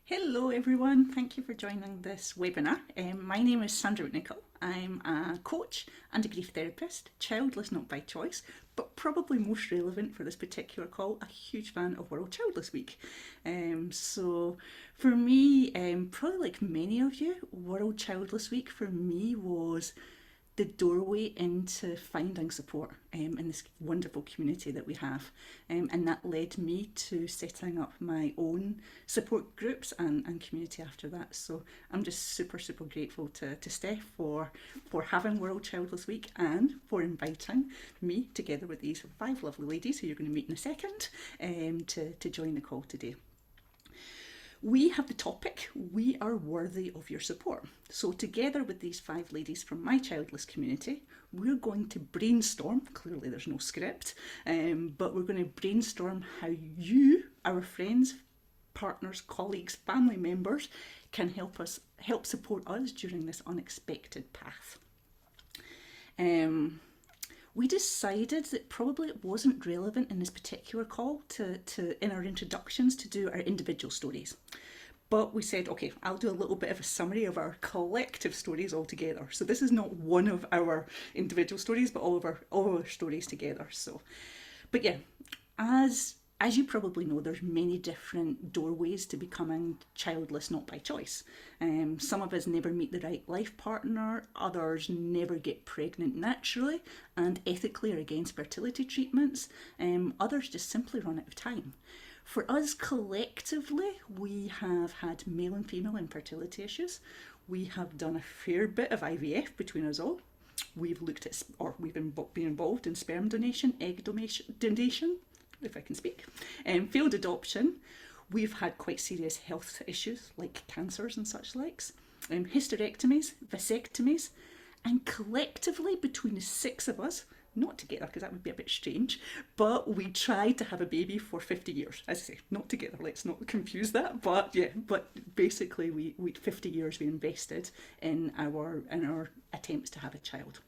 Hello everyone, thank you for joining this webinar. My name is Sandra. I'm a coach and a grief therapist, childless not by choice, but probably most relevant for this particular call, a huge fan of World Childless Week. So for me, probably like many of you, World Childless Week for me was the doorway into finding support in this wonderful community that we have. And that led me to setting up my own support groups and community after that. So I'm just super grateful to Steph for having World Childless Week and for inviting me together with these five lovely ladies who you're going to meet in a second to join the call today. We have the topic, we are worthy of your support. So together with these five ladies from my childless community, we're going to brainstorm, clearly there's no script, but we're going to brainstorm how you, our friends, partners, colleagues, family members, can help support us during this unexpected path. We decided that probably it wasn't relevant in this particular call to in our introductions to do our individual stories. But we said, okay, I'll do a little bit of a summary of our collective stories all together. So this is not one of our individual stories, but all of our stories together. So, but yeah, as you probably know, there's many different doorways to becoming childless not by choice. Some of us never meet the right life partner, others never get pregnant naturally and ethically are against fertility treatments, others just simply run out of time. For us collectively, we have had male and female infertility issues. We have done a fair bit of IVF between us all. We've looked at, or we've been involved in sperm donation, egg donation, if I can speak, failed adoption. We've had quite serious health issues like cancers and such likes, hysterectomies, vasectomies, and collectively between the six of us, not together because that would be a bit strange, but we tried to have a baby for 50 years. As I say, not together, let's not confuse that, but yeah, but basically we 50 years we invested in our attempts to have a child.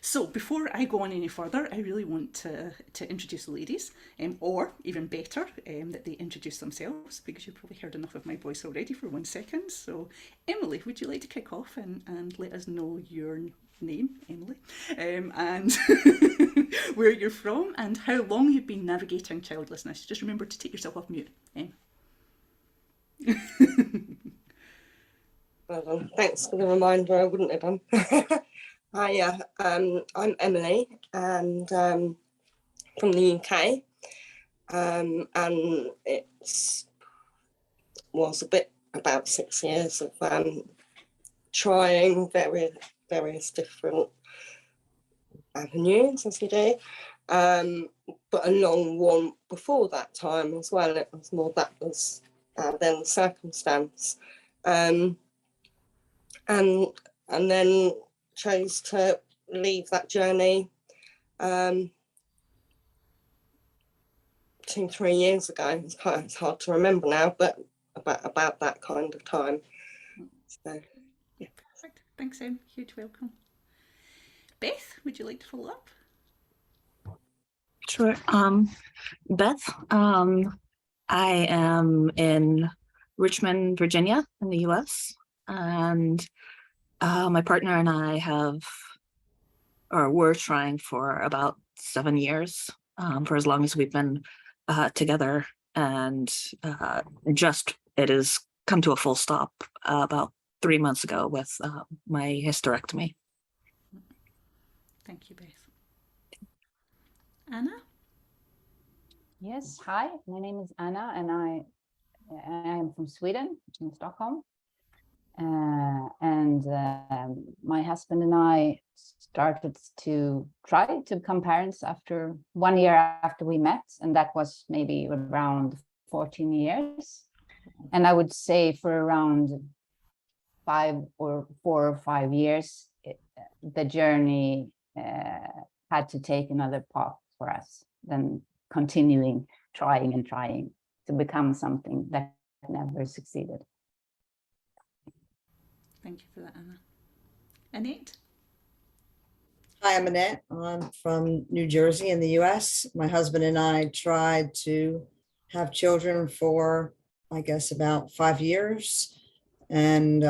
So before I go on any further, I really want to introduce the ladies, or even better, that they introduce themselves, because you've probably heard enough of my voice already for 1 second. So Emily, would you like to kick off and let us know your name, Emily, and where you're from and how long you've been navigating childlessness? Just remember to take yourself off mute. Well done. Thanks for the reminder. I wouldn't have done. Hiya, I'm Emily, and from the UK, and it was about 6 years of trying various different avenues, as you do, but a long one before that time as well. It was more that was then the circumstance, and then chose to leave that journey 2-3 years ago. It's hard to remember now, but about that kind of time. So, yeah. Perfect. Thanks, Em. Huge welcome. Beth, would you like to follow up? Sure. Beth, I am in Richmond, Virginia, in the US, and my partner and I were trying for about 7 years, for as long as we've been together, and it has come to a full stop about 3 months ago with my hysterectomy. Thank you, Beth. Anna? Yes, hi, my name is Anna, and I am from Sweden, in Stockholm. My husband and I started to try to become parents after 1 year after we met, and that was maybe around 14 years. And I would say for around 4 or 5 years, the journey had to take another path for us than continuing trying to become something that never succeeded. Thank you for that, Anna. Annette? Hi, I'm Annette. I'm from New Jersey in the US. My husband and I tried to have children for I guess, about 5 years. And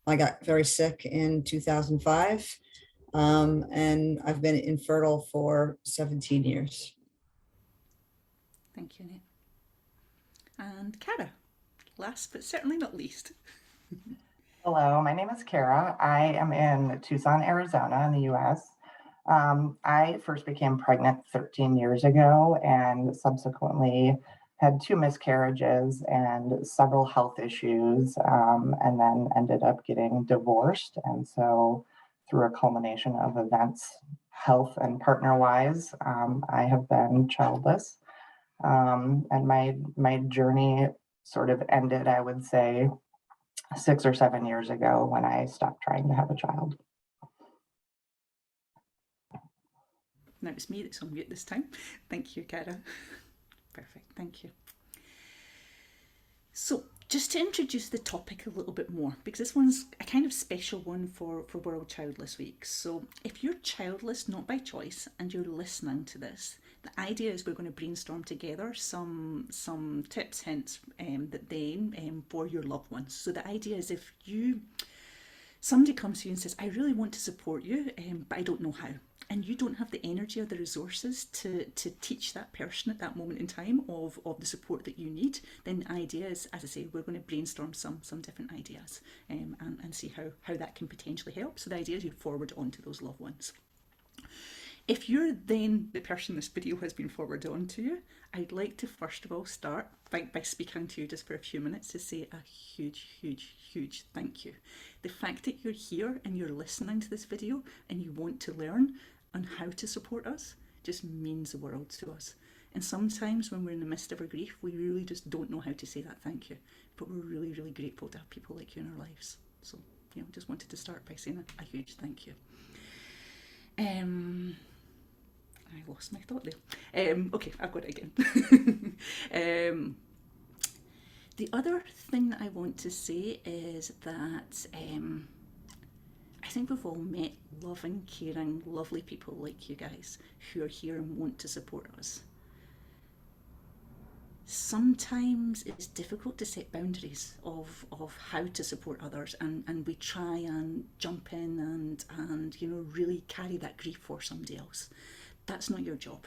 I got very sick in 2005. And I've been infertile for 17 years. Thank you, Annette. And Cara, last but certainly not least. Hello, my name is Kara. I am in Tucson, Arizona in the US. I first became pregnant 13 years ago and subsequently had 2 miscarriages and several health issues, and then ended up getting divorced. And so, through a culmination of events, health and partner wise, I have been childless. And my journey sort of ended, I would say, 6 or 7 years ago when I stopped trying to have a child. Now it's me that's on mute this time. Thank you, Cara. Perfect, thank you. So, just to introduce the topic a little bit more, because this one's a kind of special one for World Childless Week. So, if you're childless, not by choice, and you're listening to this, the idea is we're going to brainstorm together some tips, hints for your loved ones. So the idea is if somebody comes to you and says, I really want to support you, but I don't know how, and you don't have the energy or the resources to teach that person at that moment in time of the support that you need, then the idea is, as I say, we're going to brainstorm some different ideas and see how that can potentially help. So the idea is you forward on to those loved ones. If you're then the person this video has been forwarded on to you, I'd like to first of all start by speaking to you just for a few minutes to say a huge, huge, huge thank you. The fact that you're here and you're listening to this video and you want to learn on how to support us just means the world to us. And sometimes when we're in the midst of our grief, we really just don't know how to say that thank you. But we're really, really grateful to have people like you in our lives. So, just wanted to start by saying a huge thank you. I lost my thought there. Okay, I've got it again. The other thing that I want to say is that I think we've all met loving, caring, lovely people like you guys who are here and want to support us. Sometimes it's difficult to set boundaries of how to support others, and we try and jump in and really carry that grief for somebody else. That's not your job.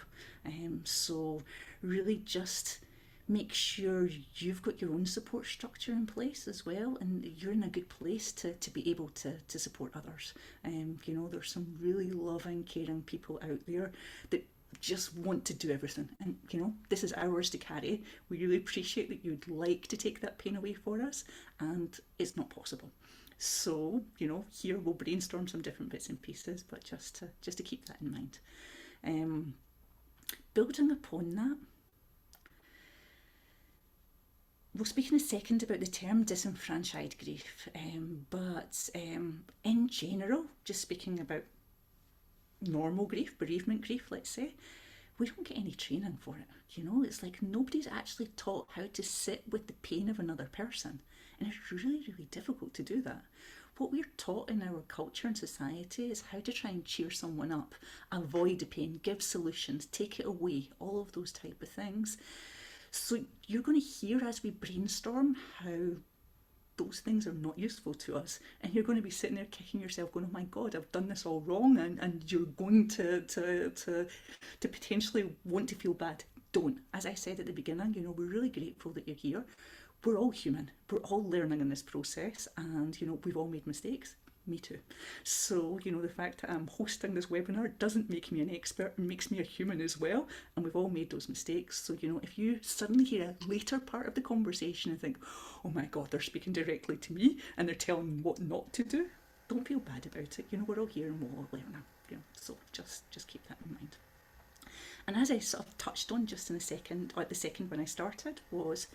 So really just make sure you've got your own support structure in place as well, and you're in a good place to be able to support others. There's some really loving, caring people out there that just want to do everything, and this is ours to carry. We really appreciate that you'd like to take that pain away for us, and it's not possible. So here we'll brainstorm some different bits and pieces, but just to keep that in mind. Building upon that, we'll speak in a second about the term disenfranchised grief, but in general, just speaking about normal grief, bereavement grief, let's say, we don't get any training for it. It's like nobody's actually taught how to sit with the pain of another person, and it's really, really difficult to do that. What we're taught in our culture and society is how to try and cheer someone up, avoid the pain, give solutions, take it away, all of those type of things. So you're going to hear as we brainstorm how those things are not useful to us, and you're going to be sitting there kicking yourself going, oh my god, I've done this all wrong, and you're going to potentially want to feel bad. Don't. As I said at the beginning, we're really grateful that you're here. We're all human. We're all learning in this process, and we've all made mistakes. Me too. So the fact that I'm hosting this webinar doesn't make me an expert, it makes me a human as well, and we've all made those mistakes. So if you suddenly hear a later part of the conversation and think, oh my god, they're speaking directly to me and they're telling me what not to do, don't feel bad about it. We're all here and we're all learning. So just keep that in mind. And as I sort of touched on just in a second, or at the second when I started, was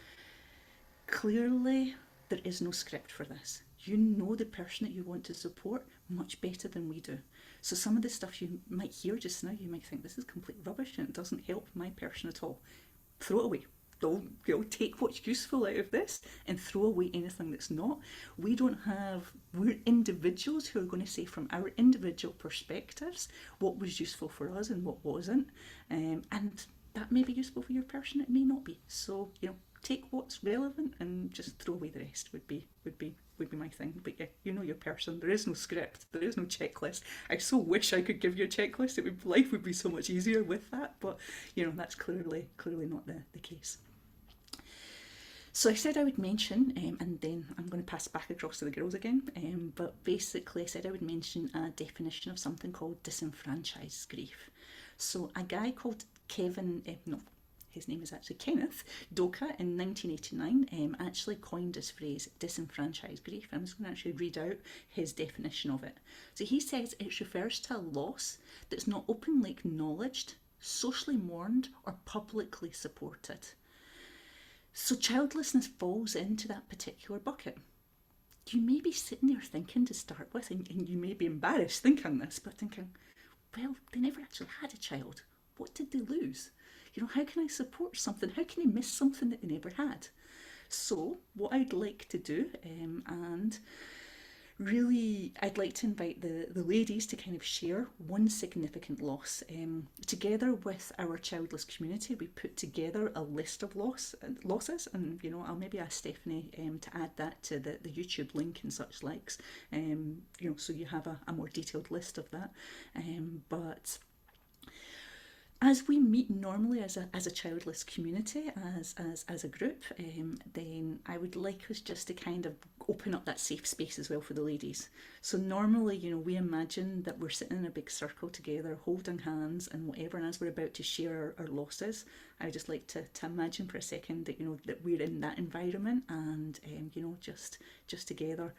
clearly there is no script for this. You know the person that you want to support much better than we do. So some of the stuff you might hear just now, you might think this is complete rubbish and it doesn't help my person at all. Throw it away. Don't take what's useful out of this and throw away anything that's not. We're individuals who are going to say from our individual perspectives what was useful for us and what wasn't. And that may be useful for your person, it may not be. So, take what's relevant and just throw away the rest would be my thing. But yeah, you know your person. There is no script. There is no checklist. I so wish I could give you a checklist. Life would be so much easier with that. But you know, that's clearly not the case. So I said I would mention, and then I'm going to pass back across to the girls again, but basically I said I would mention a definition of something called disenfranchised grief. So a guy called his name is actually Kenneth Doka in 1989 actually coined this phrase disenfranchised grief. I'm just going to actually read out his definition of it. So he says it refers to a loss that's not openly acknowledged, socially mourned or publicly supported. So childlessness falls into that particular bucket. You may be sitting there thinking to start with, and you may be embarrassed thinking this, but thinking, well, they never actually had a child. What did they lose? You know, how can I support something? How can they miss something that they never had? So what I'd like to do, and really I'd like to invite the ladies to kind of share one significant loss. Together with our childless community, we put together a list of losses, and you know, I'll maybe ask Stephanie to add that to the YouTube link and such likes, you know, so you have a more detailed list of that. But as we meet normally as a childless community, as a group, then I would like us just to kind of open up that safe space as well for the ladies. So normally, you know, we imagine that we're sitting in a big circle together, holding hands and whatever, and as we're about to share our losses, I would just like to imagine for a second that, you know, that we're in that environment and, you know, just together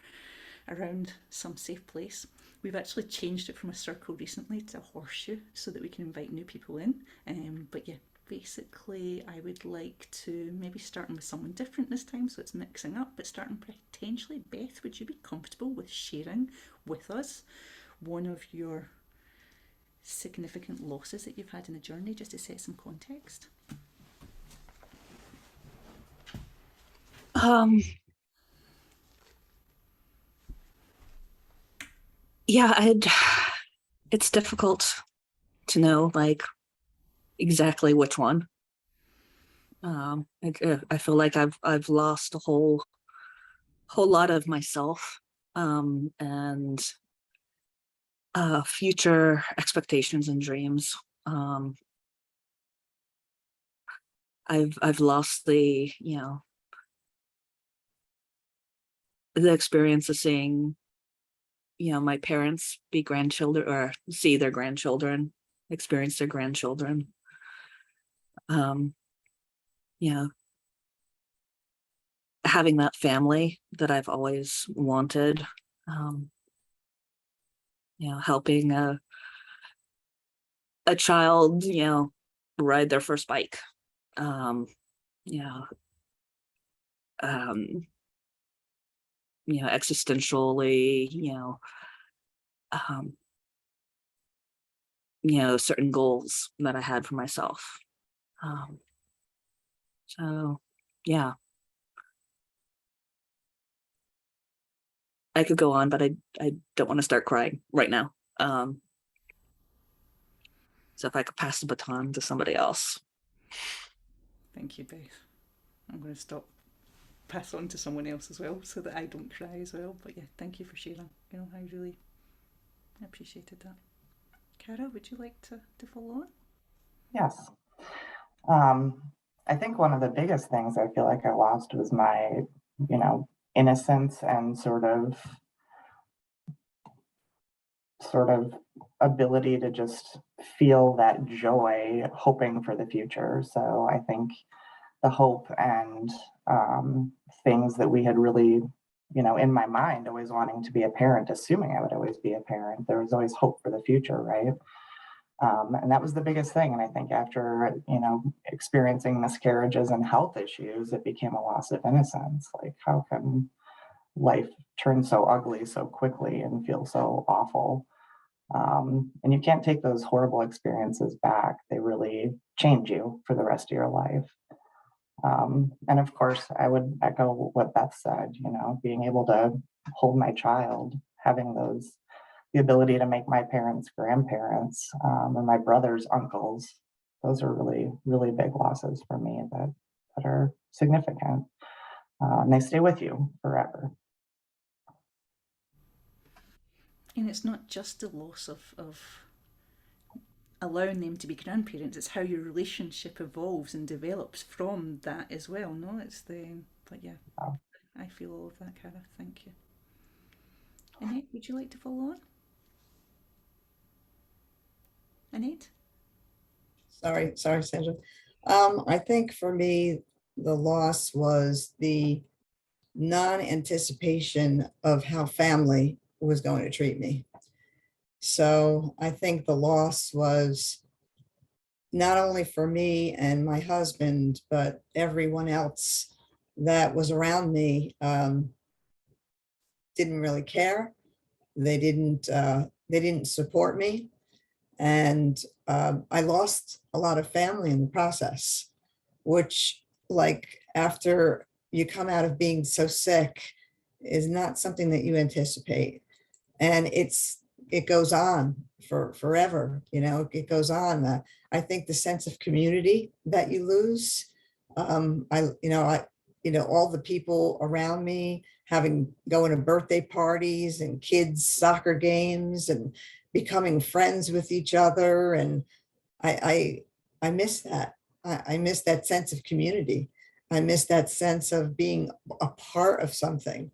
around some safe place. We've actually changed it from a circle recently to a horseshoe so that we can invite new people in. But yeah, basically I would like to maybe starting with someone different this time, so it's mixing up, but starting potentially, Beth, would you be comfortable with sharing with us one of your significant losses that you've had in the journey, just to set some context? Yeah, it's difficult to know like exactly which one. I feel like I've lost a whole lot of myself, and future expectations and dreams. I've lost the, you know, the experience of seeing, you know, my parents be grandchildren or see their grandchildren, experience their grandchildren. You know, having that family that I've always wanted, you know, helping a child, you know, ride their first bike, you know, existentially, certain goals that I had for myself. So yeah, I could go on, but I don't want to start crying right now. So if I could pass the baton to somebody else. Thank you, Beth. I'm going to stop, pass on to someone else as well so that I don't cry as well. But yeah, thank you for sharing. You know, I really appreciated that. Cara, would you like to follow on? Yes. I think one of the biggest things I feel like I lost was my, innocence and sort of ability to just feel that joy, hoping for the future. So I think the hope and things that we had really, in my mind, always wanting to be a parent, assuming I would always be a parent, there was always hope for the future, right? And that was the biggest thing. And I think after, experiencing miscarriages and health issues, it became a loss of innocence. Like, how can life turn so ugly so quickly and feel so awful? And you can't take those horrible experiences back. They really change you for the rest of your life. And of course, I would echo what Beth said, being able to hold my child, having the ability to make my parents grandparents, and my brother's uncles. Those are really, really big losses for me that that are significant, and they stay with you forever. And it's not just the loss of allowing them to be grandparents, it's how your relationship evolves and develops from that as well. No, it's but yeah, Wow. I feel all of that, Cara. Thank you. Annette, would you like to follow on? Annette? Sorry, Sandra. I think for me, the loss was the non-anticipation of how family was going to treat me. So I think the loss was not only for me and my husband, but everyone else that was around me didn't really care. They didn't support me. And I lost a lot of family in the process, which, like, after you come out of being so sick, is not something that you anticipate. And it goes on for forever, it goes on. I think the sense of community that you lose, all the people around me going to birthday parties and kids' soccer games and becoming friends with each other. And I miss that. I miss that sense of community. I miss that sense of being a part of something.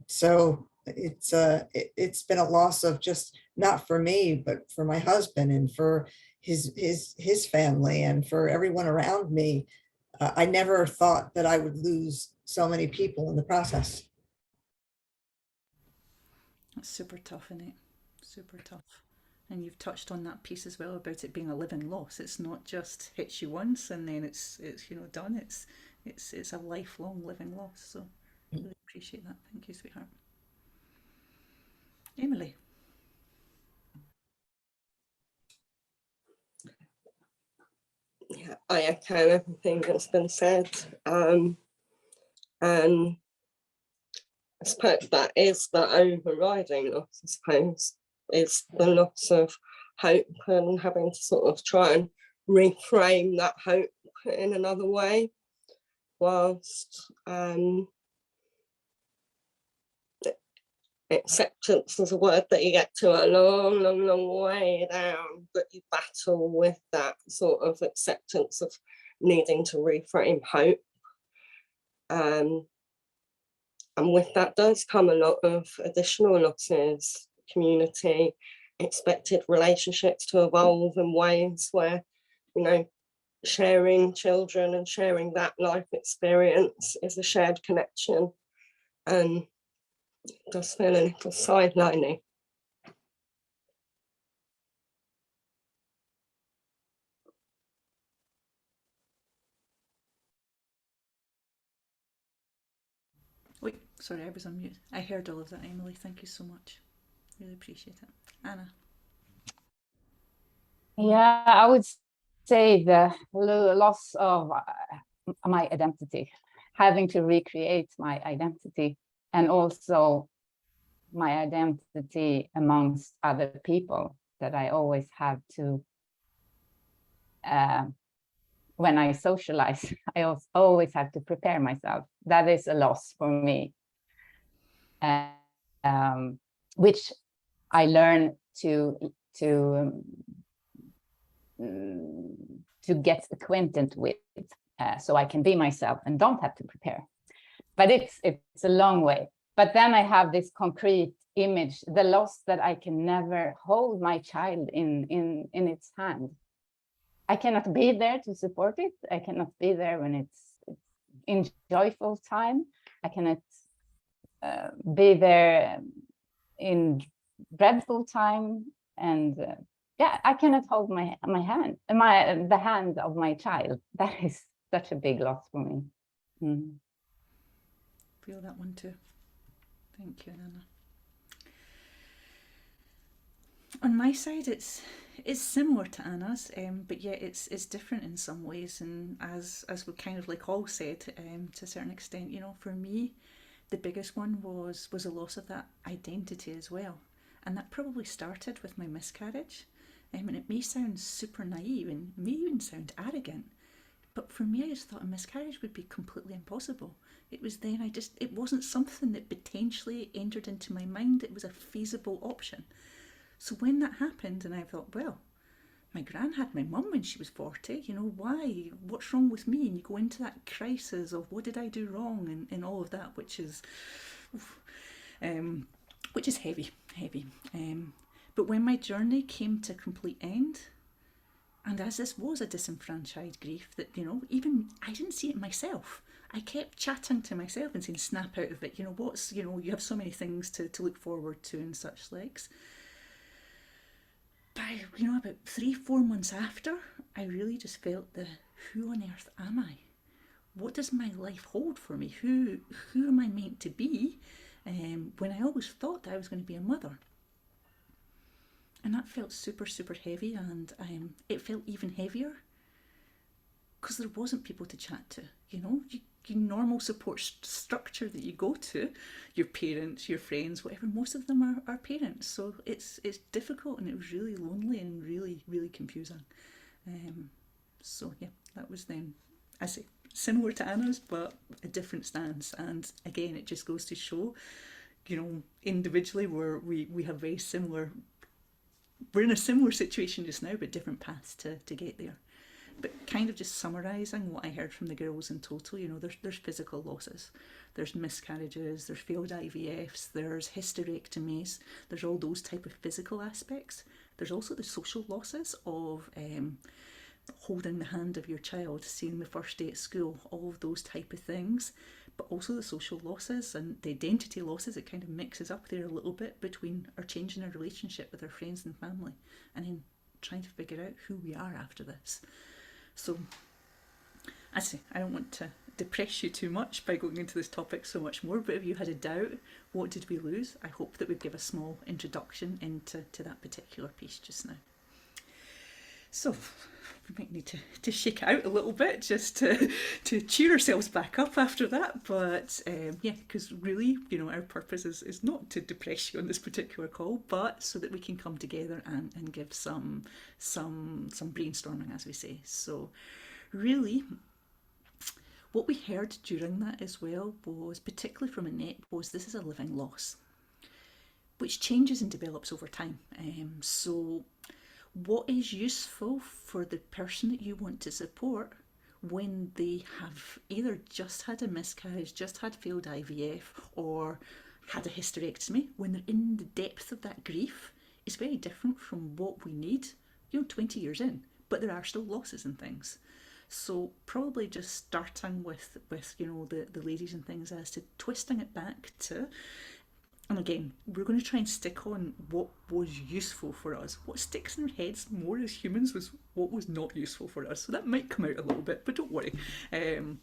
So it's been a loss of just not for me, but for my husband and for his family and for everyone around me. I never thought that I would lose so many people in the process. That's super tough, isn't it? Super tough. And you've touched on that piece as well about it being a living loss. It's not just hits you once and then it's done. It's a lifelong living loss. So I really appreciate that. Thank you, sweetheart. Emily. Yeah, I echo everything that's been said. And I suppose that is the overriding loss, I suppose, is the loss of hope and having to sort of try and reframe that hope in another way, whilst acceptance is a word that you get to a long way down, but you battle with that sort of acceptance of needing to reframe hope. And with that does come a lot of additional losses, community, expected relationships to evolve in ways where, sharing children and sharing that life experience is a shared connection. And it does feel a little sidelining. Wait, sorry, I was on mute. I heard all of that, Emily. Thank you so much. Really appreciate it. Anna. Yeah, I would say the loss of my identity, having to recreate my identity, and also my identity amongst other people that I always have to, when I socialize, I always have to prepare myself. That is a loss for me, which I learn to get acquainted with, so I can be myself and don't have to prepare. But it's a long way. But then I have this concrete image, the loss that I can never hold my child in its hand. I cannot be there to support it. I cannot be there when it's in joyful time. I cannot be there in dreadful time. And yeah, I cannot hold the hand of my child. That is such a big loss for me. Feel that one too. Thank you, Anna. On my side, it's similar to Anna's, but yet it's different in some ways. And as we kind of like all said, to a certain extent, for me, the biggest one was a loss of that identity as well. And that probably started with my miscarriage. And it may sound super naive and may even sound arrogant, But for me, I just thought a miscarriage would be completely impossible. It was then it wasn't something that potentially entered into my mind. It was a feasible option. So when that happened, and I thought, well, my gran had my mum when she was 40, why? What's wrong with me? And you go into that crisis of what did I do wrong and all of that, which is heavy. But when my journey came to a complete end, and as this was a disenfranchised grief that, even I didn't see it myself. I kept chatting to myself and saying, snap out of it, you have so many things to look forward to and such likes. But, about 3-4 months after, I really just felt who on earth am I? What does my life hold for me? Who am I meant to be? When I always thought that I was going to be a mother. And that felt super, super heavy, and it felt even heavier because there wasn't people to chat to. Your normal support structure that you go to, your parents, your friends, whatever, most of them are parents. So it's difficult, and it was really lonely and really, really confusing. So yeah, that was then, I say, similar to Anna's, but a different stance. And again, it just goes to show, individually we have very similar. We're in a similar situation just now, but different paths to get there. But kind of just summarising what I heard from the girls in total, there's physical losses, there's miscarriages, there's failed IVFs, there's hysterectomies, there's all those type of physical aspects. There's also the social losses of holding the hand of your child, seeing the first day at school, all of those type of things. But also the social losses and the identity losses. It kind of mixes up there a little bit between our changing our relationship with our friends and family, and then trying to figure out who we are after this. So, I say, I don't want to depress you too much by going into this topic so much more, but if you had a doubt, what did we lose? I hope that we'd give a small introduction into that particular piece just now. So, we might need to shake it out a little bit just to cheer ourselves back up after that. But yeah, because really, our purpose is not to depress you on this particular call, but so that we can come together and give some brainstorming, as we say. So really, what we heard during that as well was, particularly from Annette, was this is a living loss, which changes and develops over time. So what is useful for the person that you want to support when they have either just had a miscarriage, just had failed IVF, or had a hysterectomy, when they're in the depth of that grief, is very different from what we need, 20 years in, but there are still losses and things. So probably just starting with the ladies and things as to twisting it back to, and again, we're going to try and stick on what was useful for us. What sticks in our heads more as humans was what was not useful for us. So that might come out a little bit, but don't worry. So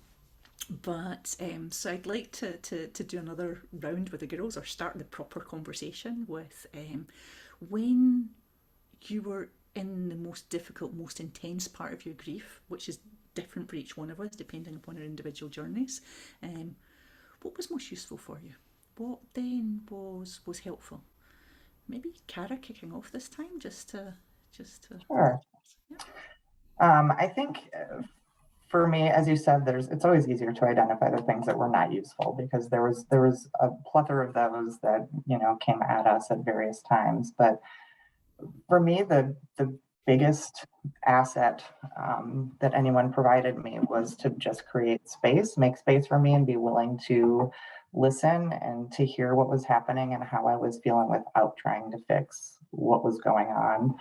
I'd like to do another round with the girls, or start the proper conversation with when you were in the most difficult, most intense part of your grief, which is different for each one of us depending upon our individual journeys. What was most useful for you? What then was helpful? Maybe Cara kicking off this time, just to. Sure. Yeah. I think for me, as you said, it's always easier to identify the things that were not useful, because there was a plethora of those that came at us at various times. But for me, the biggest asset that anyone provided me was to just make space for me, and be willing to listen and to hear what was happening and how I was feeling without trying to fix what was going on.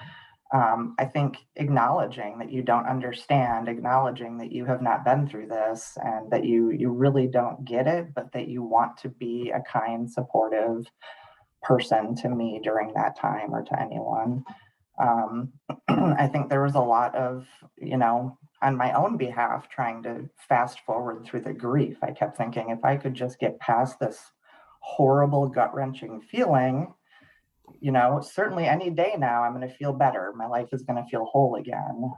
I think acknowledging that you don't understand, acknowledging that you have not been through this, and that you really don't get it, but that you want to be a kind, supportive person to me during that time, or to anyone. I think there was a lot of, on my own behalf, trying to fast forward through the grief. I kept thinking, if I could just get past this horrible, gut-wrenching feeling, certainly any day now I'm going to feel better. My life is going to feel whole again.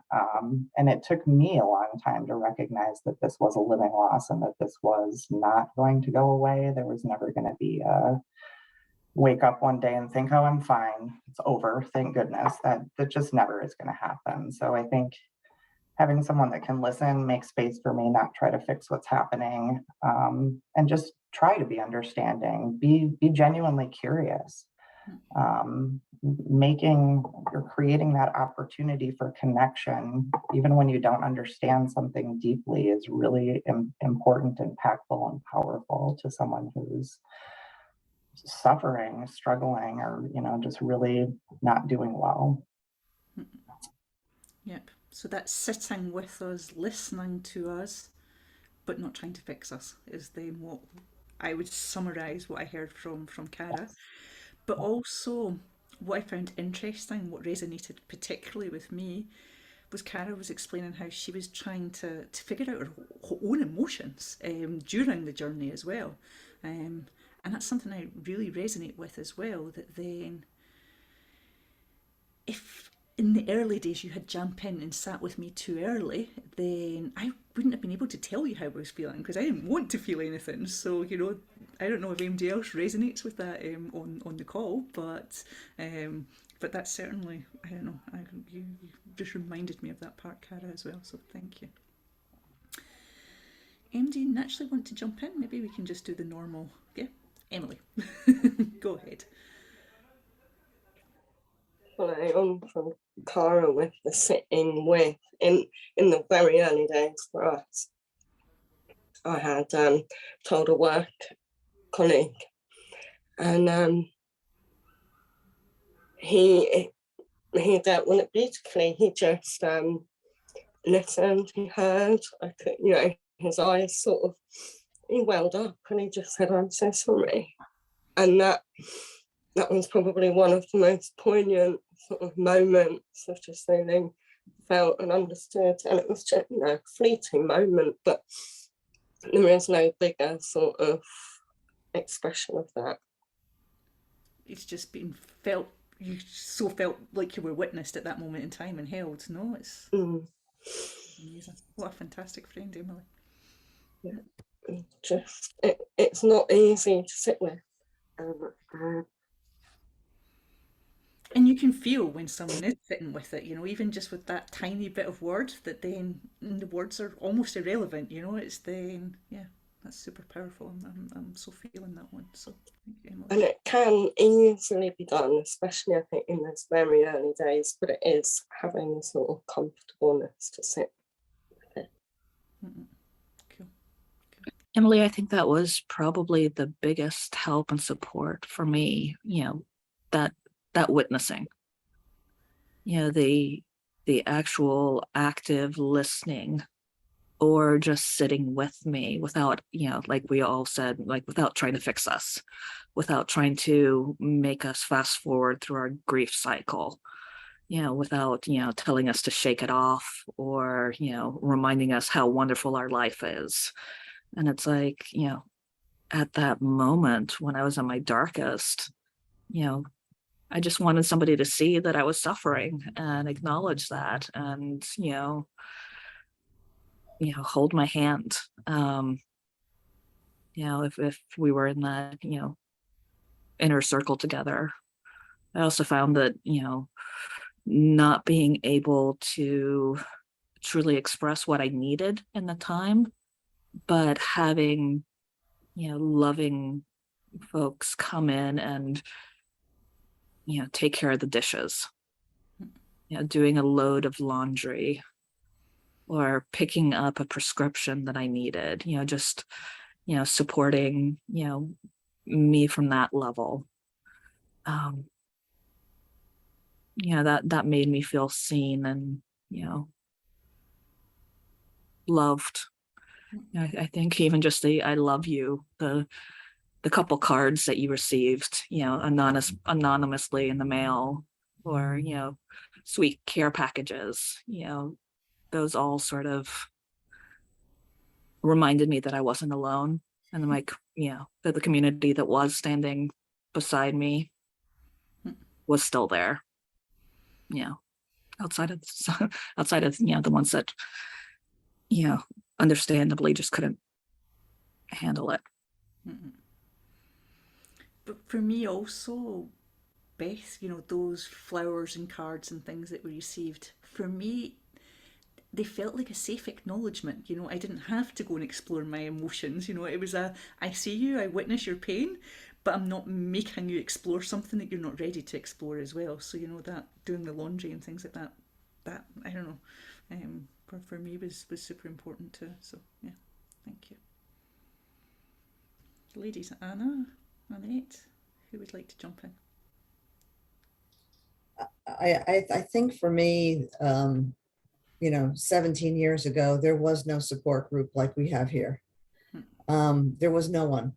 And it took me a long time to recognize that this was a living loss, and that this was not going to go away. There was never going to be a wake up one day and think, oh, I'm fine, it's over, thank goodness. That just never is going to happen. So I think having someone that can listen, make space for me, not try to fix what's happening, and just try to be understanding, be genuinely curious. Making or creating that opportunity for connection, even when you don't understand something deeply, is really important, impactful, and powerful to someone who's suffering, struggling, or just really not doing well. Yep. So that's sitting with us, listening to us, but not trying to fix us is then what I would summarise what I heard from Cara. But also what I found interesting, what resonated particularly with me, was Cara was explaining how she was trying to figure out her own emotions during the journey as well. And that's something I really resonate with as well, that then if in the early days you had jumped in and sat with me too early, then I wouldn't have been able to tell you how I was feeling because I didn't want to feel anything. So, I don't know if anybody else resonates with that on the call, but that's certainly, I don't know, you just reminded me of that part, Cara, as well, so thank you. Do you naturally want to jump in? Maybe we can just do the normal, yeah? Emily, go ahead. Following on from Cara with the sitting with, in the very early days for us, I had told a work colleague, and he dealt with it beautifully. He just listened, he heard, I could, his eyes sort of, he welled up and he just said, "I'm so sorry." And that was probably one of the most poignant sort of moments of just feeling felt and understood. And it was just, a fleeting moment, but there is no bigger sort of expression of that. It's just been felt, you so felt like you were witnessed at that moment in time and held. No, it's amazing. What a fantastic friend, Emily. Yeah. It's not easy to sit with. And you can feel when someone is sitting with it, even just with that tiny bit of word, that then the words are almost irrelevant, it's then, yeah, that's super powerful. I'm so feeling that one. So thank you, Emily. And it can easily be done, especially I think in those very early days, but it is having the sort of comfortableness to sit with it. Cool. Emily, I think that was probably the biggest help and support for me, that witnessing, the actual active listening, or just sitting with me without, like we all said, like without trying to fix us, without trying to make us fast forward through our grief cycle, without, telling us to shake it off, or, reminding us how wonderful our life is. And it's like, at that moment when I was at my darkest, I just wanted somebody to see that I was suffering and acknowledge that, and, hold my hand. If we were in that, inner circle together. I also found that, not being able to truly express what I needed in the time, but having, loving folks come in and, take care of the dishes, doing a load of laundry, or picking up a prescription that I needed, just, supporting, me from that level. That made me feel seen and, loved. I think even just the "I love you," the couple cards that you received, anonymously in the mail, or, sweet care packages, those all sort of reminded me that I wasn't alone, and that the community that was standing beside me was still there. Outside of the ones that, understandably just couldn't handle it. But for me also, Beth, those flowers and cards and things that we received, for me, they felt like a safe acknowledgement. You know, I didn't have to go and explore my emotions. You know, it was a, I see you, I witness your pain, but I'm not making you explore something that you're not ready to explore as well. So, you know, that doing the laundry and things like that I don't know, for me was super important too. So yeah, thank you. Ladies, Anna, Annette, who would like to jump in? I think for me, you know, 17 years ago, there was no support group like we have here. There was no one.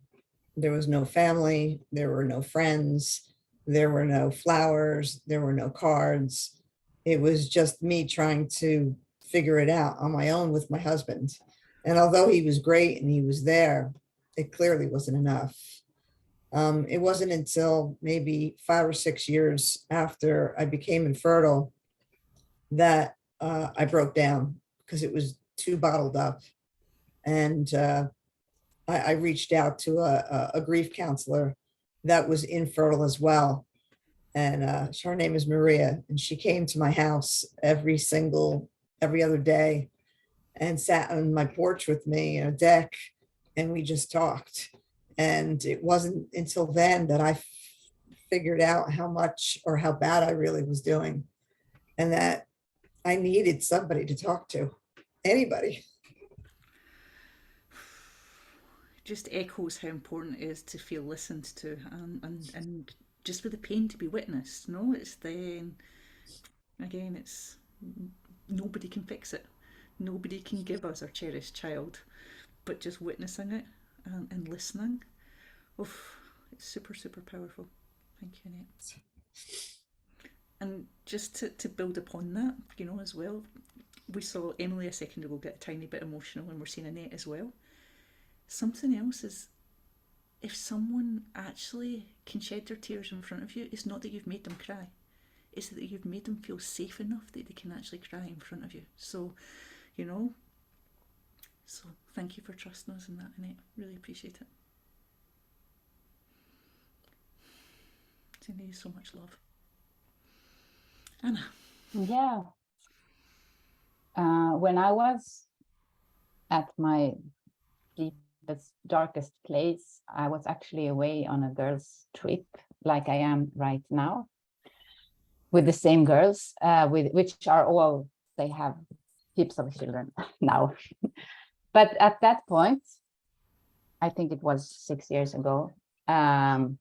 There was no family. There were no friends. There were no flowers. There were no cards. It was just me trying to figure it out on my own with my husband. And although he was great and he was there, it clearly wasn't enough. It wasn't until maybe 5 or 6 years after I became infertile that I broke down because it was too bottled up. And I reached out to a grief counselor that was infertile as well. And her name is Maria. And she came to my house every other day and sat on my porch with me on a deck. And we just talked. And it wasn't until then that I figured out how much or how bad I really was doing, and that I needed somebody to talk to, anybody. Just echoes how important it is to feel listened to, and just for the pain to be witnessed. No, it's then again, it's nobody can fix it. Nobody can give us our cherished child, but just witnessing it and listening. Oof, it's super powerful. Thank you, Annette. And just to build upon that, you know, as well, we saw Emily a second ago get a tiny bit emotional, and we're seeing Annette as well. Something else is, if someone actually can shed their tears in front of you, it's not that you've made them cry. It's that you've made them feel safe enough that they can actually cry in front of you. So, you know, so thank you for trusting us in that, Annette. Really appreciate it. Sending you so much love. Anna. Yeah. When I was at my deepest, darkest place, I was actually away on a girls' trip, like I am right now, with the same girls, which are all, they have heaps of children now. But at that point, I think it was 6 years ago, then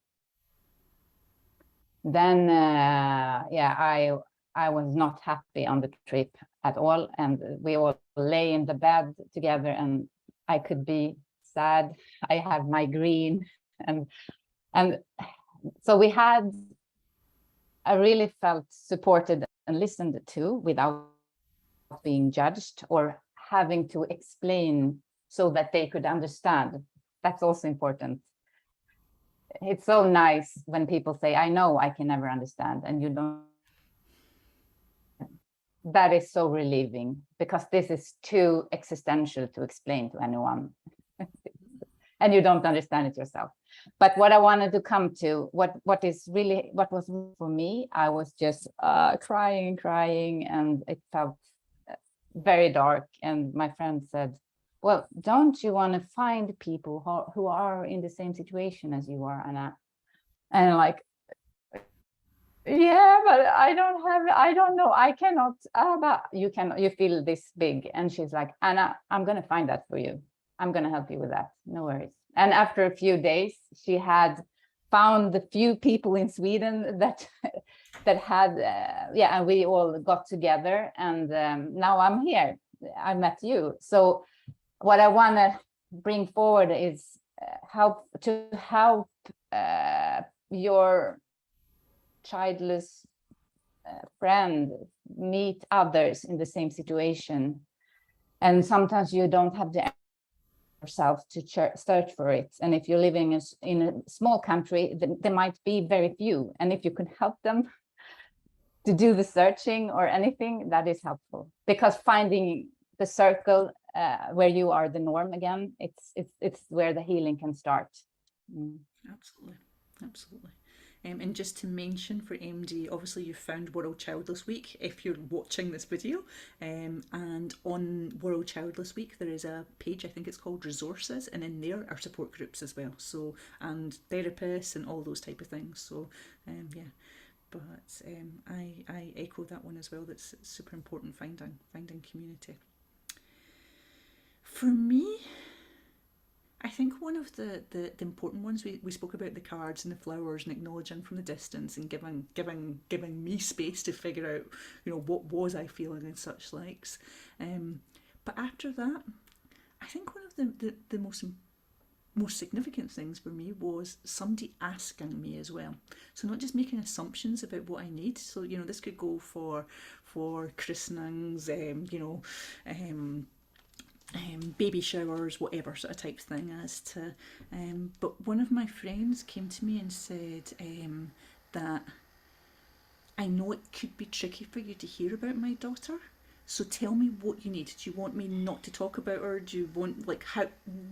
I was not happy on the trip at all, and we all lay in the bed together, and I could be sad. I had migraine, and so I really felt supported and listened to without being judged or having to explain so that they could understand. That's also important. It's so nice when people say, I know I can never understand, and you don't. That is so relieving, because this is too existential to explain to anyone. And you don't understand it yourself. But what I wanted to come to, what was for me, I was just crying, and it felt very dark. And my friend said, well, don't you want to find people who are in the same situation as you are, Anna? And I'm like, yeah, but I don't know, I cannot. But you feel this big. And she's like, Anna, I'm going to find that for you. I'm going to help you with that. No worries. And after a few days, she had found the few people in Sweden that had, and we all got together. And now I'm here. I met you. So what I want to bring forward is help your childless friend meet others in the same situation. And sometimes you don't have the yourself to search for it. And if you're living in a small country, there might be very few. And if you can help them to do the searching or anything, that is helpful. Because finding the circle where you are the norm again, it's where the healing can start. Absolutely. And just to mention for MD, obviously you found World Childless Week if you're watching this video. And on World Childless Week, there is a page, I think it's called Resources, and in there are support groups as well. So, and therapists and all those type of things. So, yeah. But I echo that one as well. That's super important, finding community. For me, I think one of the important ones, we spoke about the cards and the flowers and acknowledging from the distance and giving me space to figure out, what was I feeling and such likes. But after that, I think one of the most significant things for me was somebody asking me as well. So not just making assumptions about what I need. So, this could go for christenings, baby showers, whatever sort of type thing as to. But one of my friends came to me and said that I know it could be tricky for you to hear about my daughter. So tell me what you need. Do you want me not to talk about her? Do you want,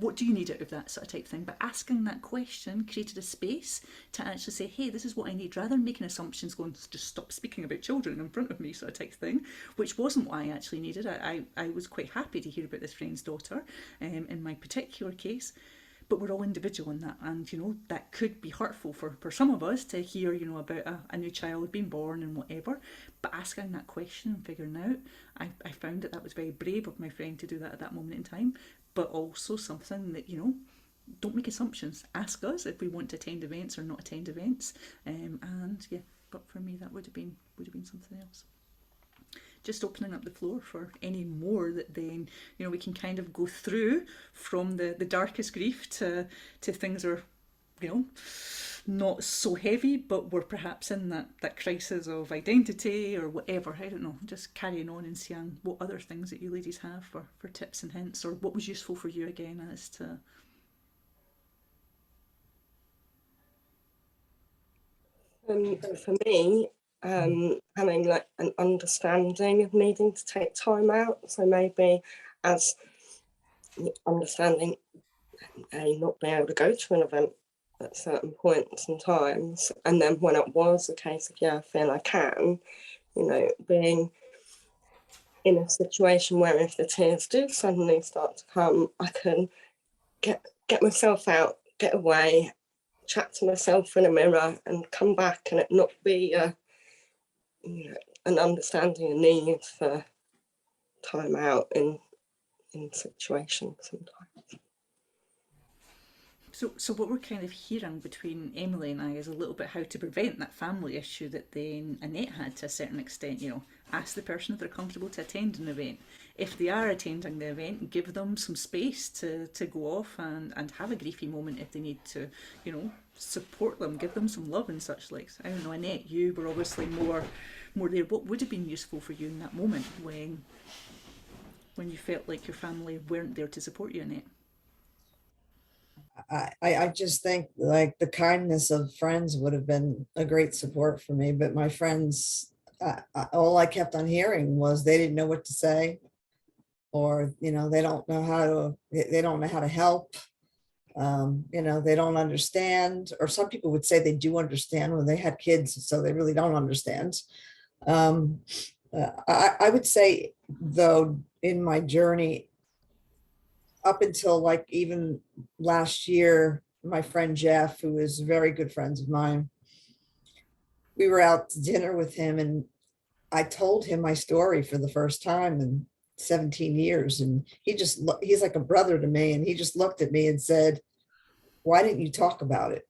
what do you need out of that sort of type thing? But asking that question created a space to actually say, hey, this is what I need, rather than making assumptions, going, just stop speaking about children in front of me sort of type thing, which wasn't what I actually needed. I was quite happy to hear about this friend's daughter in my particular case. But we're all individual in that, and that could be hurtful for some of us to hear about a new child being born and whatever. But asking that question and figuring out, I found that was very brave of my friend to do that at that moment in time, but also something that don't make assumptions. Ask us if we want to attend events or not attend events, and yeah. But for me, that would have been something else. Just opening up the floor for any more that then we can kind of go through from the darkest grief to things are not so heavy, but we're perhaps in that crisis of identity or whatever. I don't know, just carrying on and seeing what other things that you ladies have for tips and hints, or what was useful for you again as to. For me, having an understanding of needing to take time out. So maybe as understanding not being able to go to an event at certain points and times, and then when it was a case of I feel I can, being in a situation where if the tears do suddenly start to come, I can get myself out, get away, chat to myself in a mirror and come back, and it not be an understanding a need for time out in situations sometimes. So what we're kind of hearing between Emily and I is a little bit how to prevent that family issue that then Annette had to a certain extent. Ask the person if they're comfortable to attend an event. If they are attending the event, give them some space to go off and have a griefy moment if they need to, support them, give them some love and such like. I don't know, Annette, you were obviously more there. What would have been useful for you in that moment when you felt like your family weren't there to support you, Annette? I just think like the kindness of friends would have been a great support for me, but my friends, all I kept on hearing was they didn't know what to say, or they don't know how to help. They don't understand, or some people would say they do understand when they had kids, so they really don't understand. I would say though, in my journey up until like even last year, my friend Jeff, who is very good friends of mine, we were out to dinner with him, and I told him my story for the first time in 17 years. And he's like a brother to me. And he just looked at me and said, why didn't you talk about it?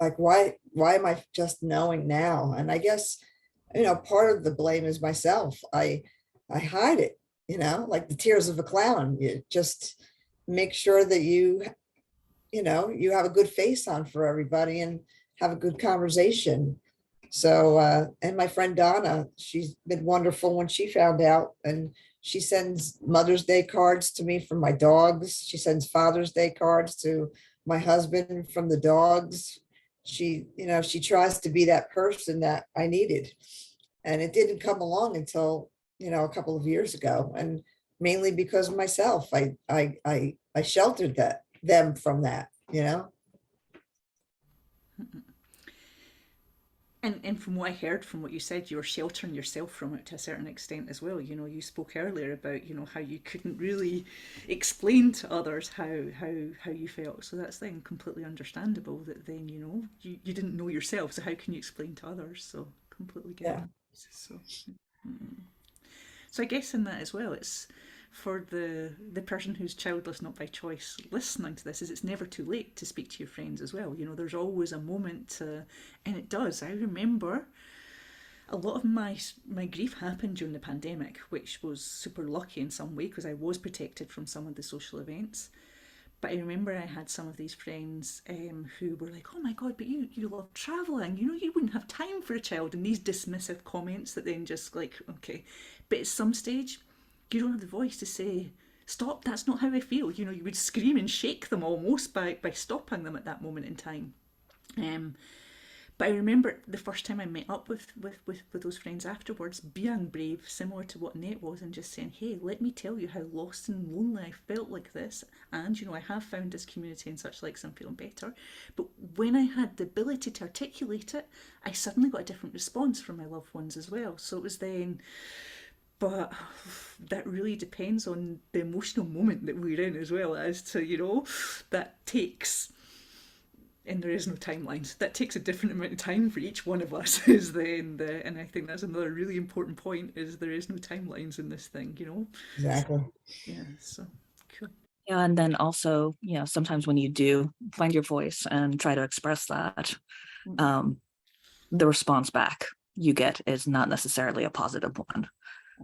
Like, why am I just knowing now? And I guess, part of the blame is myself. I hide it, like the tears of a clown. You just make sure that you have a good face on for everybody and have a good conversation. So, and my friend Donna, she's been wonderful when she found out, and she sends Mother's Day cards to me from my dogs. She sends Father's Day cards to my husband from the dogs. She tries to be that person that I needed. And it didn't come along until, a couple of years ago. And mainly because of myself, I sheltered them from that. And from what I heard from what you said, you were sheltering yourself from it to a certain extent as well. You know, you spoke earlier about, you know, how you couldn't really explain to others how you felt. So that's then completely understandable that then, you know, you didn't know yourself. So how can you explain to others? So completely get Yeah. that. So, so I guess in that as well, it's for the person who's childless not by choice listening to this, is it's never too late to speak to your friends as well. You know, there's always a moment to, and it does. I remember a lot of my grief happened during the pandemic, which was super lucky in some way because I was protected from some of the social events. But I remember I had some of these friends who were like, "Oh my god, but you love traveling. You know, you wouldn't have time for a child." And these dismissive comments that then just like, okay, but at some stage, you don't have the voice to say, "Stop. That's not how I feel." You know, you would scream and shake them almost by stopping them at that moment in time. Um, but I remember the first time I met up with those friends afterwards, being brave, similar to what Nate was, and just saying, "Hey, let me tell you how lost and lonely I felt like this. And, you know, I have found this community and such like, so I'm feeling better." But when I had the ability to articulate it, I suddenly got a different response from my loved ones as well. So it was then, but that really depends on the emotional moment that we're in as well, as to, you know, that takes, and there is no timelines. That takes a different amount of time for each one of us. Is then the, and I think that's another really important point, is there is no timelines in this thing, you know. Exactly. Yeah. So cool. Yeah, and then also, you know, sometimes when you do find your voice and try to express that, the response back you get is not necessarily a positive one.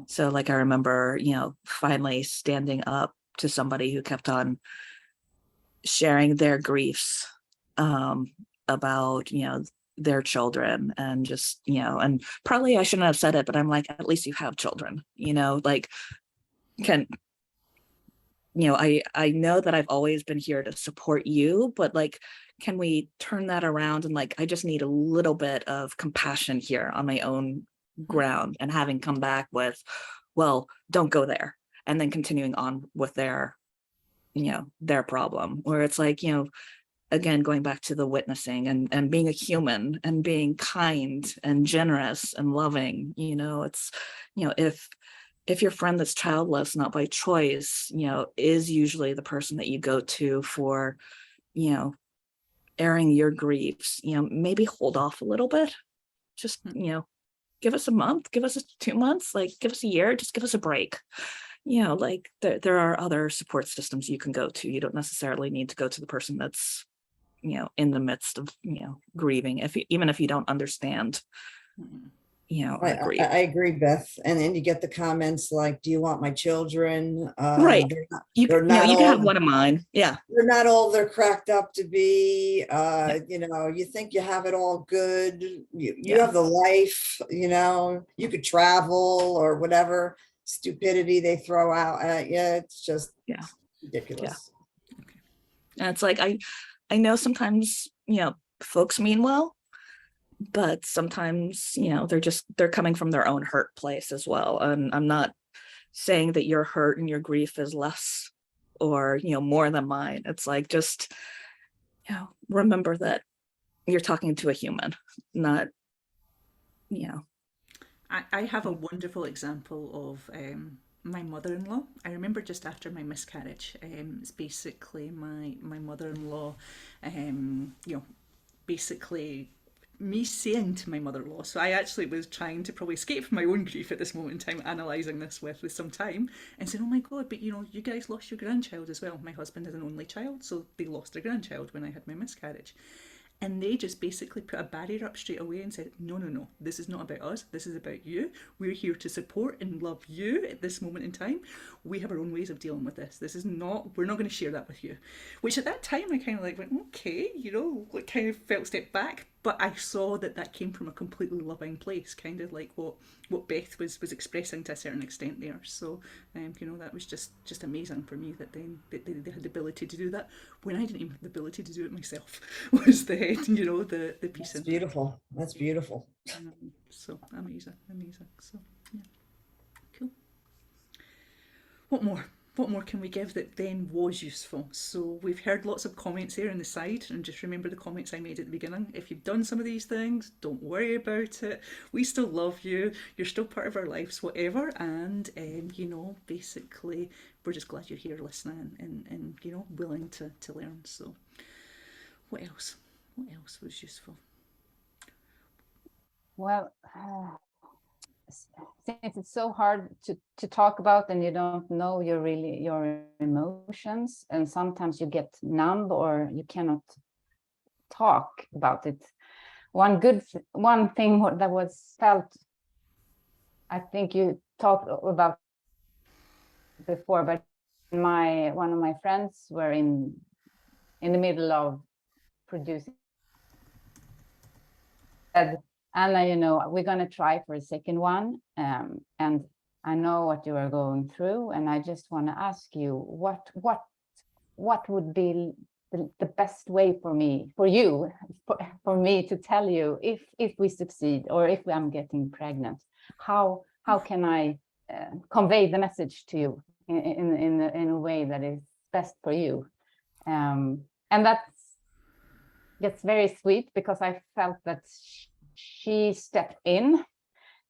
So like I remember, you know, finally standing up to somebody who kept on sharing their griefs about, you know, their children, and just, you know, and probably I shouldn't have said it, but I'm like, at least you have children, you know, like, can, you know, I know that I've always been here to support you, but like, can we turn that around? And like, I just need a little bit of compassion here on my own ground, and having come back with, well, don't go there, and then continuing on with their, you know, their problem, where it's like, you know, again, going back to the witnessing and being a human and being kind and generous and loving, you know, it's, you know, if your friend that's childless, not by choice, you know, is usually the person that you go to for, you know, airing your griefs, you know, maybe hold off a little bit. Just, you know, give us a month, give us 2 months, like give us a year, just give us a break. You know, like there are other support systems you can go to. You don't necessarily need to go to the person that's, you know, in the midst of, you know, grieving, even if you don't understand, you know, I, grief. I agree, Beth. And then you get the comments like, "Do you want my children?" Right. You They're know, not you can have all, one of mine. Yeah. they're not all they're cracked up to be. You know, you think you have it all good. You Yeah. have the life, you know, you could travel or whatever stupidity they throw out at you. It's just ridiculous. And it's like, I know sometimes, you know, folks mean well, but sometimes, you know, they're coming from their own hurt place as well. And I'm not saying that your hurt and your grief is less or, you know, more than mine. It's like, just, you know, remember that you're talking to a human, not, you know. I have a wonderful example of my mother-in-law. I remember just after my miscarriage, it's basically my mother-in-law, you know, basically me saying to my mother-in-law, so I actually was trying to probably escape from my own grief at this moment in time, analysing this with some time, and saying, "Oh my god, but you know, you guys lost your grandchild as well." My husband is an only child, so they lost their grandchild when I had my miscarriage. And they just basically put a barrier up straight away and said, "No, no, no, this is not about us. This is about you. We're here to support and love you at this moment in time. We have our own ways of dealing with this. This is not, we're not going to share that with you." Which at that time I kind of like went, okay, you know, like kind of felt a step back. But I saw that that came from a completely loving place, kind of like what Beth was expressing to a certain extent there. So, you know, that was just amazing for me that then they had the ability to do that when I didn't even have the ability to do it myself. Was the, you know, the piece. That's beautiful. That's beautiful. So amazing. So yeah, cool. What more? what more can we give that then was useful? So we've heard lots of comments there on the side, and just remember the comments I made at the beginning. If you've done some of these things, don't worry about it. We still love you. You're still part of our lives, whatever. And basically, we're just glad you're here listening and willing to learn. So, what else? What else was useful? Well, since it's so hard to talk about and you don't know your emotions, and sometimes you get numb or you cannot talk about it. One thing that was felt, I think you talked about before, but one of my friends were in the middle of producing. Said, Anna, we're going to try for a second one. And I know what you are going through. And I just want to ask you, what would be the best way for me to tell you if we succeed or if I'm getting pregnant? How can I convey the message to you in a way that is best for you? And that gets very sweet because I felt that she stepped in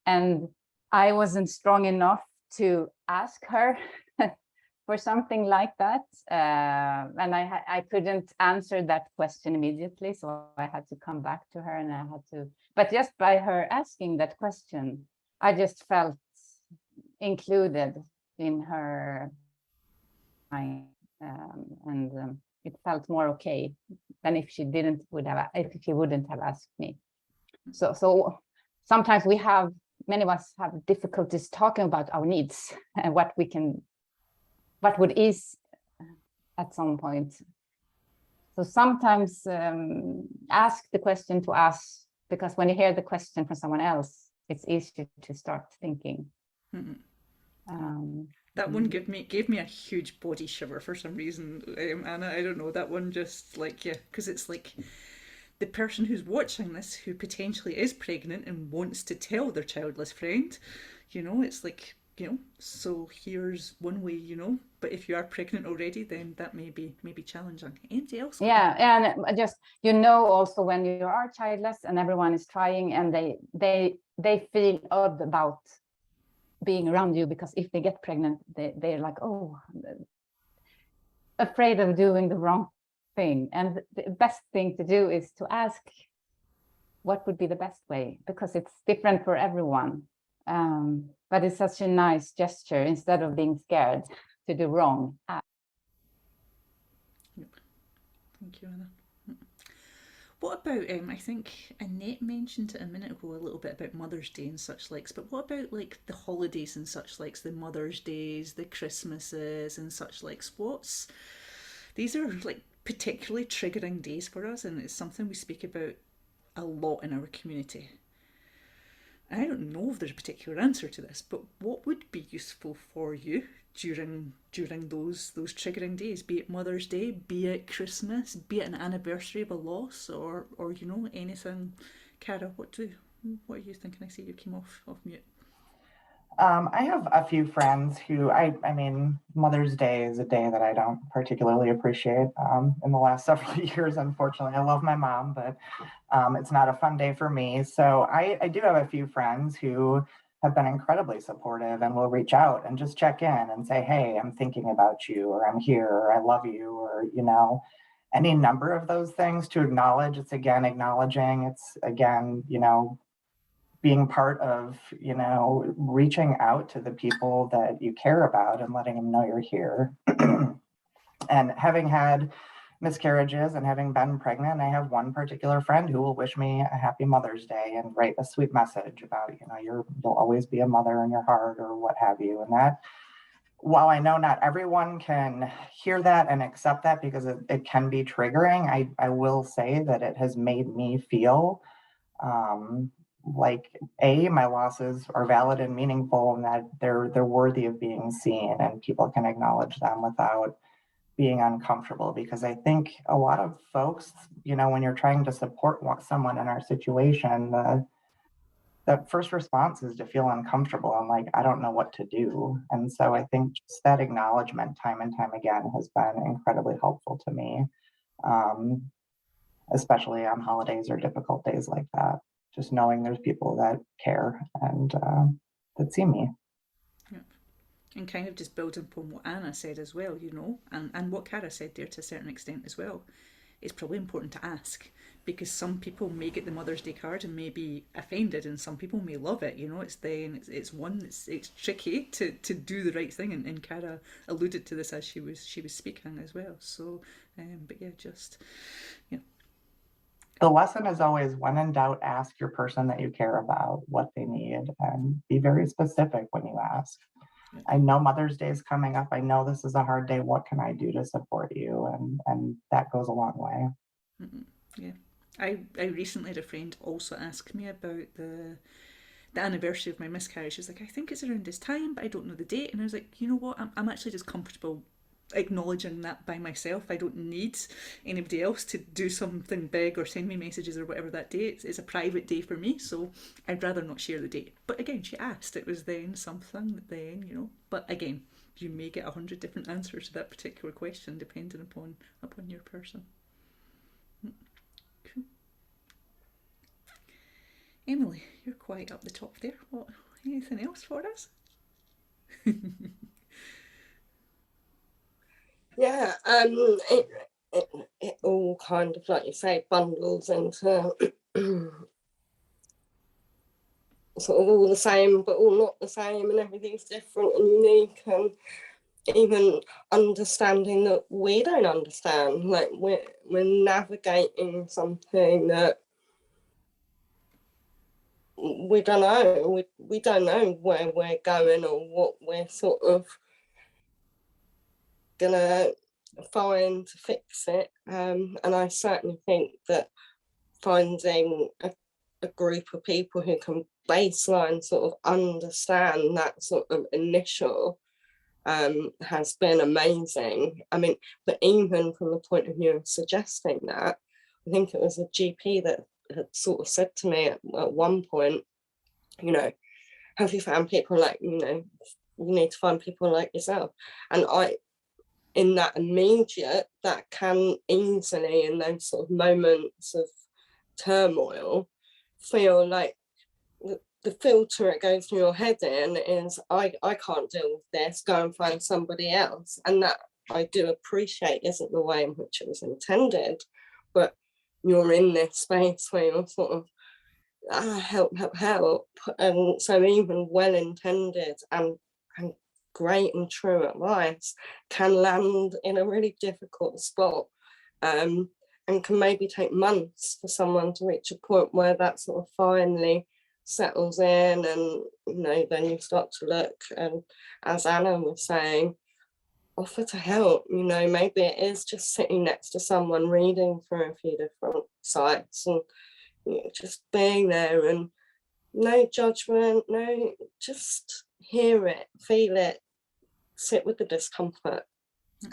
and I wasn't strong enough to ask her for something like that. And I couldn't answer that question immediately. So I had to come back to her but just by her asking that question, I just felt included in her mind. And it felt more okay than if she wouldn't have asked me. So sometimes many of us have difficulties talking about our needs and what would ease at some point. So sometimes ask the question to us, because when you hear the question from someone else, it's easier to start thinking. That one gave me a huge body shiver for some reason, Anna. I don't know, that one just because it's like the person who's watching this who potentially is pregnant and wants to tell their childless friend, it's like, so here's one way, but if you are pregnant already, then that may be challenging. Anybody else? Yeah, and just also when you are childless and everyone is trying and they feel odd about being around you, because if they get pregnant, they're like, oh, afraid of doing the wrong thing. And the best thing to do is to ask what would be the best way, because it's different for everyone. But it's such a nice gesture instead of being scared to do wrong. Yep. Thank you, Anna. What about, I think Annette mentioned it a minute ago a little bit about Mother's Day and such likes, but what about like the holidays and such likes, the Mother's Days, the Christmases and such likes? These are like particularly triggering days for us, and it's something we speak about a lot in our community. And I don't know if there's a particular answer to this, but what would be useful for you during those triggering days, be it Mother's Day, be it Christmas, be it an anniversary of a loss, or anything? Cara, what are you thinking? I see you came off mute. I have a few friends who I mean, Mother's Day is a day that I don't particularly appreciate. In the last several years, unfortunately, I love my mom, but it's not a fun day for me. So I do have a few friends who have been incredibly supportive and will reach out and just check in and say, hey, I'm thinking about you, or I'm here, or I love you, or, any number of those things to acknowledge. It's again, acknowledging, it's again, being part of, reaching out to the people that you care about and letting them know you're here. And having had miscarriages and having been pregnant, I have one particular friend who will wish me a happy Mother's Day and write a sweet message about, you'll always be a mother in your heart, or what have you. And that, while I know not everyone can hear that and accept that, because it can be triggering, I will say that it has made me feel like my losses are valid and meaningful, and that they're worthy of being seen, and people can acknowledge them without being uncomfortable. Because I think a lot of folks, when you're trying to support someone in our situation, the first response is to feel uncomfortable and like, I don't know what to do. And so I think just that acknowledgement time and time again has been incredibly helpful to me, um, especially on holidays or difficult days like that. Just knowing there's people that care and that see me. And kind of just building upon what Anna said as well, you know, and what Cara said there to a certain extent as well. It's probably important to ask, because some people may get the Mother's Day card and may be offended, and some people may love it. You know, it's one that's it's tricky to do the right thing, and Cara alluded to this as she was speaking as well. So, but yeah, just yeah. The lesson is always, when in doubt, ask your person that you care about what they need and be very specific when you ask. I know Mother's Day is coming up. I know this is a hard day. What can I do to support you? And that goes a long way. Yeah. I recently had a friend also ask me about the anniversary of my miscarriage. She was like, I think it's around this time, but I don't know the date. And I was like, you know what? I'm actually just comfortable acknowledging that by myself. I don't need anybody else to do something big or send me messages or whatever that day. It's a private day for me, so I'd rather not share the date. But again, she asked. It was then something that then, you know. But again, you may get 100 different answers to that particular question depending upon your person. Cool. Emily, you're quite up the top there. What? Anything else for us? Yeah, it all kind of, like you say, bundles into sort of all the same, but all not the same, and everything's different and unique, and even understanding that we don't understand, like we're navigating something that we don't know. We don't know where we're going or what we're sort of gonna find to fix it. And I certainly think that finding a group of people who can baseline sort of understand that sort of initial has been amazing. I mean, but even from the point of view of suggesting that, I think it was a GP that had sort of said to me at one point, you know, have you found people like, you know, you need to find people like yourself. And in that immediate, that can easily, in those sort of moments of turmoil, feel like the filter it goes through your head in is, I can't deal with this, go and find somebody else. And that I do appreciate isn't the way in which it was intended, but you're in this space where you're sort of, help. And so even well-intended and great and true advice can land in a really difficult spot, and can maybe take months for someone to reach a point where that sort of finally settles in, and you know, then you start to look, and as Anna was saying, offer to help. You know, maybe it is just sitting next to someone reading through a few different sites and, you know, just being there, and no judgment, no, just hear it, feel it, sit with the discomfort.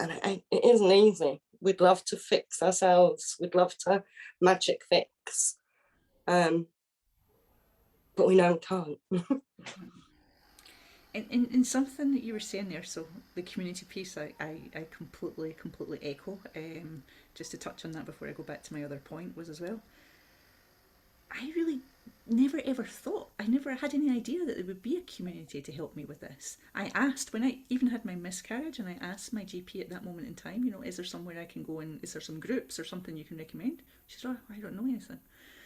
And it isn't easy. We'd love to fix ourselves, we'd love to magic fix, but we know we can't. In something that you were saying there, so the community piece, I completely echo. Just to touch on that before I go back to my other point was as well, I really never ever thought, I never had any idea that there would be a community to help me with this. I asked, when I even had my miscarriage, and I asked my GP at that moment in time, you know, is there somewhere I can go, and is there some groups or something you can recommend? She said, oh, I don't know anything.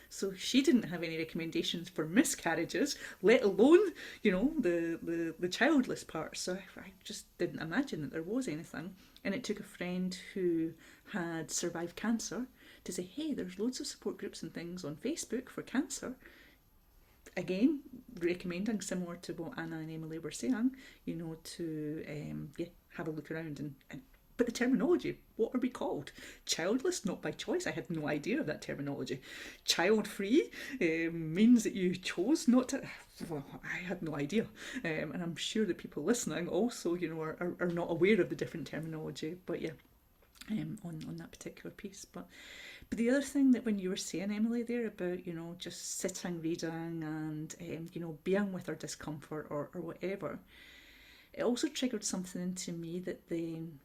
So she didn't have any recommendations for miscarriages, let alone, you know, the childless part. So I just didn't imagine that there was anything. And it took a friend who had survived cancer to say, hey, there's loads of support groups and things on Facebook for cancer. Again, recommending, similar to what Anna and Emily were saying, you know, to have a look around and but the terminology, what are we called? Childless, not by choice. I had no idea of that terminology. Child-free means that you chose not to. Well, I had no idea, and I'm sure that people listening also, you know, are not aware of the different terminology. But yeah, on that particular piece. But the other thing that when you were saying, Emily, there about, you know, just sitting, reading and, you know, being with our discomfort or whatever, it also triggered something into me that then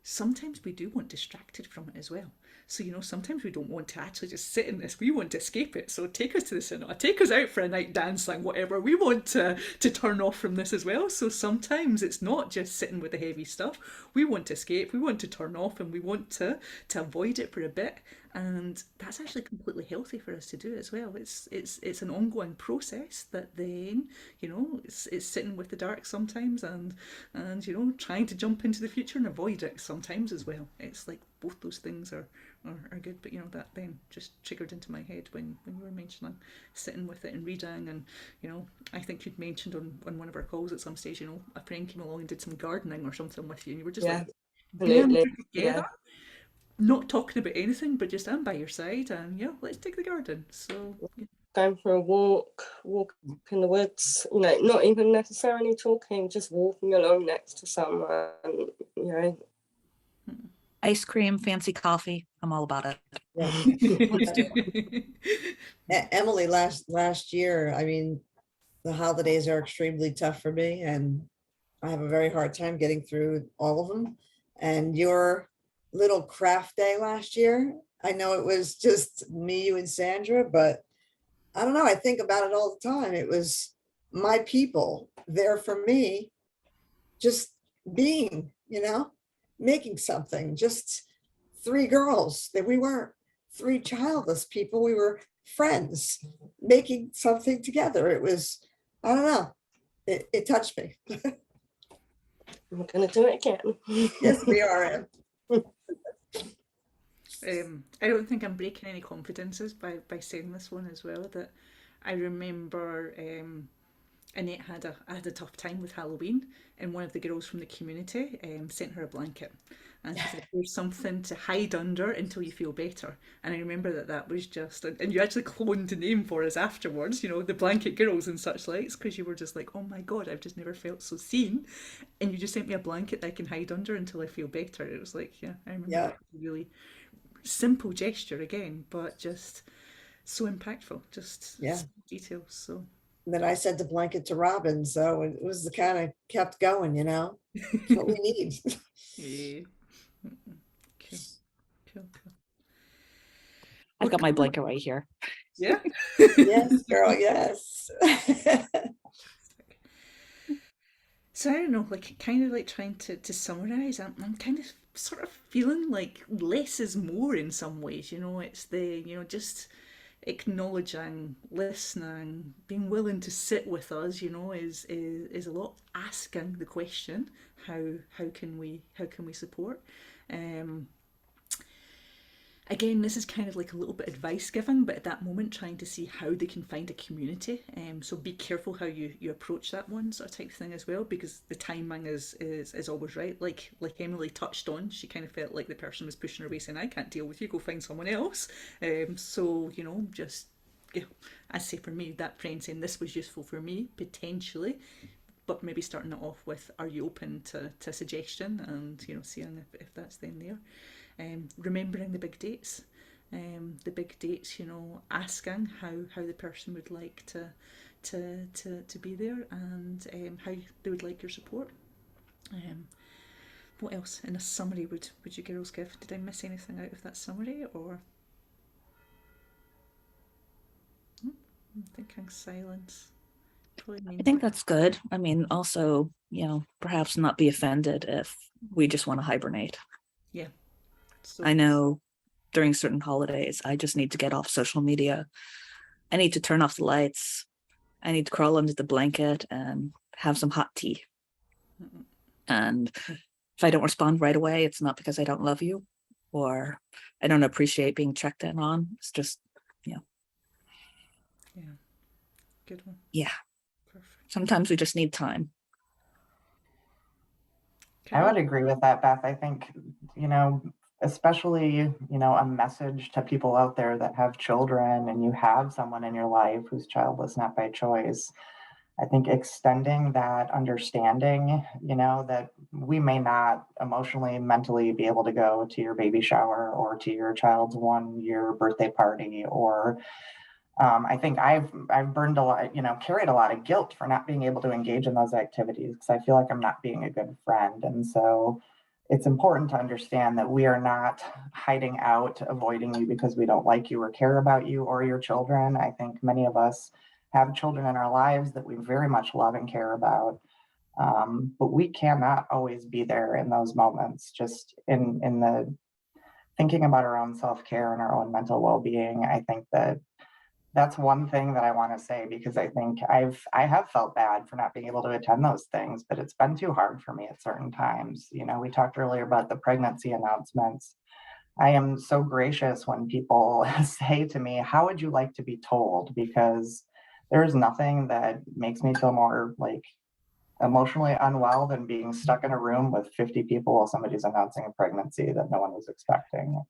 sometimes we do want distracted from it as well. So, you know, sometimes we don't want to actually just sit in this. We want to escape it. So take us to the cinema, take us out for a night dancing, whatever. We want to turn off from this as well. So sometimes it's not just sitting with the heavy stuff. We want to escape, we want to turn off, and we want to avoid it for a bit. And that's actually completely healthy for us to do as well. It's an ongoing process that then, you know, it's sitting with the dark sometimes and you know, trying to jump into the future and avoid it sometimes as well. It's like both those things are good. But you know, that then just triggered into my head when you were mentioning sitting with it and reading. And you know, I think you'd mentioned on one of our calls at some stage, you know, a friend came along and did some gardening or something with you, and you were just Yeah, like being absolutely. together, Yeah. not talking about anything, but just I'm by your side and yeah, let's take the garden. So yeah. Going for a walk in the woods, you know, not even necessarily talking, just walking along next to someone, you know. Ice cream, fancy coffee. I'm all about it. Emily, last year, I mean, the holidays are extremely tough for me, and I have a very hard time getting through all of them. And your little craft day last year, I know it was just me, you, and Sandra, but I don't know. I think about it all the time. It was my people there for me, just being, you know, making something, just three girls that we weren't three childless people. We were friends making something together. It was, I don't know, it touched me. We're going to do it again. Yes, we are. I don't think I'm breaking any confidences by saying this one as well. That I remember Annette had a tough time with Halloween, and one of the girls from the community sent her a blanket, and she said, "Here's something to hide under until you feel better." And I remember that was just, and you actually cloned the name for us afterwards, you know, the Blanket Girls and such likes, because you were just like, "Oh my god, I've just never felt so seen," and you just sent me a blanket that I can hide under until I feel better. It was like, yeah, I remember Yeah. that was a really simple gesture again, but just so impactful, just Yeah. details. So And then I sent the blanket to Robin. So it was the kind of kept going, you know, it's what we need. yeah. Cool, cool, cool. I've got my blanket right here. Yeah. Yes, girl, yes. So I don't know, like kind of like trying to summarize, I'm kind of sort of feeling like less is more in some ways, you know, it's the, you know, just acknowledging, listening, being willing to sit with us, you know, is a lot asking the question, how can we support? Um Again, this is kind of like a little bit advice giving, but at that moment trying to see how they can find a community. So be careful how you approach that one sort of type thing as well, because the timing is always right. Like Emily touched on, she kind of felt like the person was pushing her away saying, "I can't deal with you, go find someone else." So, you know, just yeah, I say for me, that friend saying this was useful for me, potentially, but maybe starting it off with, are you open to suggestion, and you know, seeing if that's then there. Remembering the big dates, you know, asking how the person would like to be there, and how they would like your support. What else in a summary would you girls give? Did I miss anything out of that summary, or I'm thinking silence probably I means think that's good. I mean, also, you know, perhaps not be offended if we just want to hibernate. yeah. So I know during certain holidays, I just need to get off social media. I need to turn off the lights. I need to crawl under the blanket and have some hot tea. And if I don't respond right away, it's not because I don't love you or I don't appreciate being checked in on. It's just, you know, yeah, good one. yeah, Perfect. sometimes we just need time. I would agree with that, Beth. I think, you know, especially, you know, a message to people out there that have children and you have someone in your life who's childless, not by choice. I think extending that understanding, that we may not emotionally, mentally be able to go to your baby shower or to your child's 1-year birthday party, or I think I've burned a lot, carried a lot of guilt for not being able to engage in those activities because I feel like I'm not being a good friend. And so it's important to understand that we are not hiding out, avoiding you because we don't like you or care about you or your children. I think many of us have children in our lives that we very much love and care about. But we cannot always be there in those moments, just in the thinking about our own self-care and our own mental well-being. I think that's one thing that I want to say, because I think I have felt bad for not being able to attend those things, but it's been too hard for me at certain times. We talked earlier about the pregnancy announcements. I am so gracious when people say to me, "How would you like to be told?" Because there's nothing that makes me feel more like emotionally unwell than being stuck in a room with 50 people while somebody's announcing a pregnancy that no one was expecting.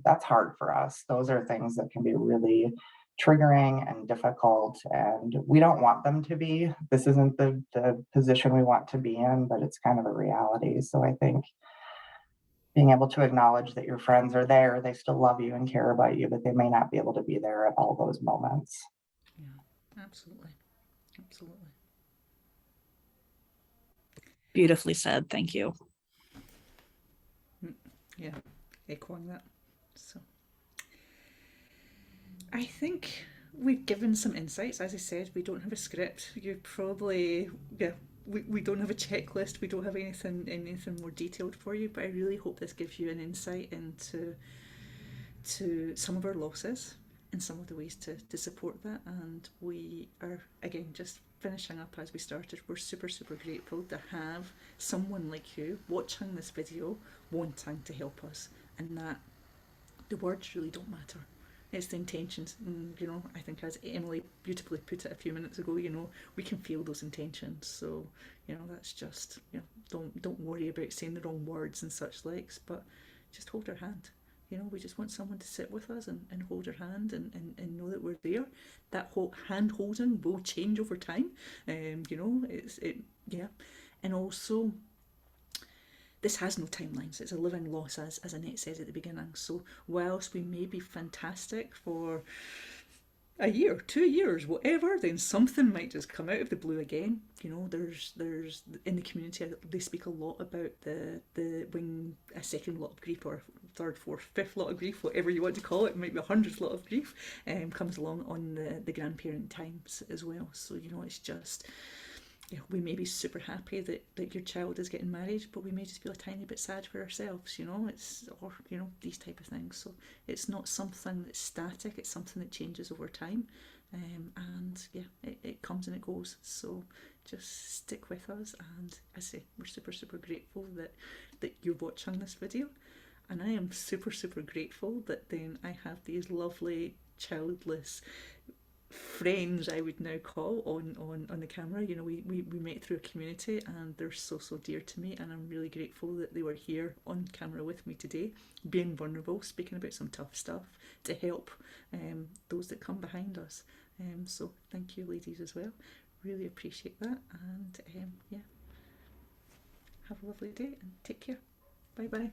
That's hard for us. Those are things that can be really triggering and difficult, and we don't want them to be. This isn't the position we want to be in, but it's kind of a reality. So I think being able to acknowledge that your friends are there, they still love you and care about you, but they may not be able to be there at all those moments. Yeah, absolutely. Absolutely. Beautifully said. Thank you. Yeah, echoing that. So I think we've given some insights. As I said, we don't have a script. You probably, yeah, we don't have a checklist. We don't have anything more detailed for you. But I really hope this gives you an insight into some of our losses and some of the ways to support that. And we are, again, just finishing up as we started. We're super grateful to have someone like you watching this video, wanting to help us, and that the words really don't matter. It's the intentions. And, I think as Emily beautifully put it a few minutes ago, we can feel those intentions. So, that's just, don't worry about saying the wrong words and such likes, but just hold our hand. We just want someone to sit with us and hold our hand and know that we're there. That whole hand holding will change over time. Yeah. And also, this has no timelines. It's a living loss, as Annette said at the beginning. So whilst we may be fantastic for a year, 2 years, whatever, then something might just come out of the blue again. There's in the community they speak a lot about the when a second lot of grief, or third, fourth, fifth lot of grief, whatever you want to call it, might be a 100th lot of grief, comes along on the grandparent times as well. So it's just, we may be super happy that your child is getting married, but we may just feel a tiny bit sad for ourselves, or these type of things. So it's not something that's static, it's something that changes over time. And yeah, it comes and it goes. So just stick with us, and I say we're super grateful that you're watching this video. And I am super grateful that then I have these lovely childless friends, I would now call, on the camera. We met through a community, and they're so dear to me, and I'm really grateful that they were here on camera with me today, being vulnerable, speaking about some tough stuff to help those that come behind us. So thank you, ladies, as well. Really appreciate that, and yeah, have a lovely day and take care. Bye bye.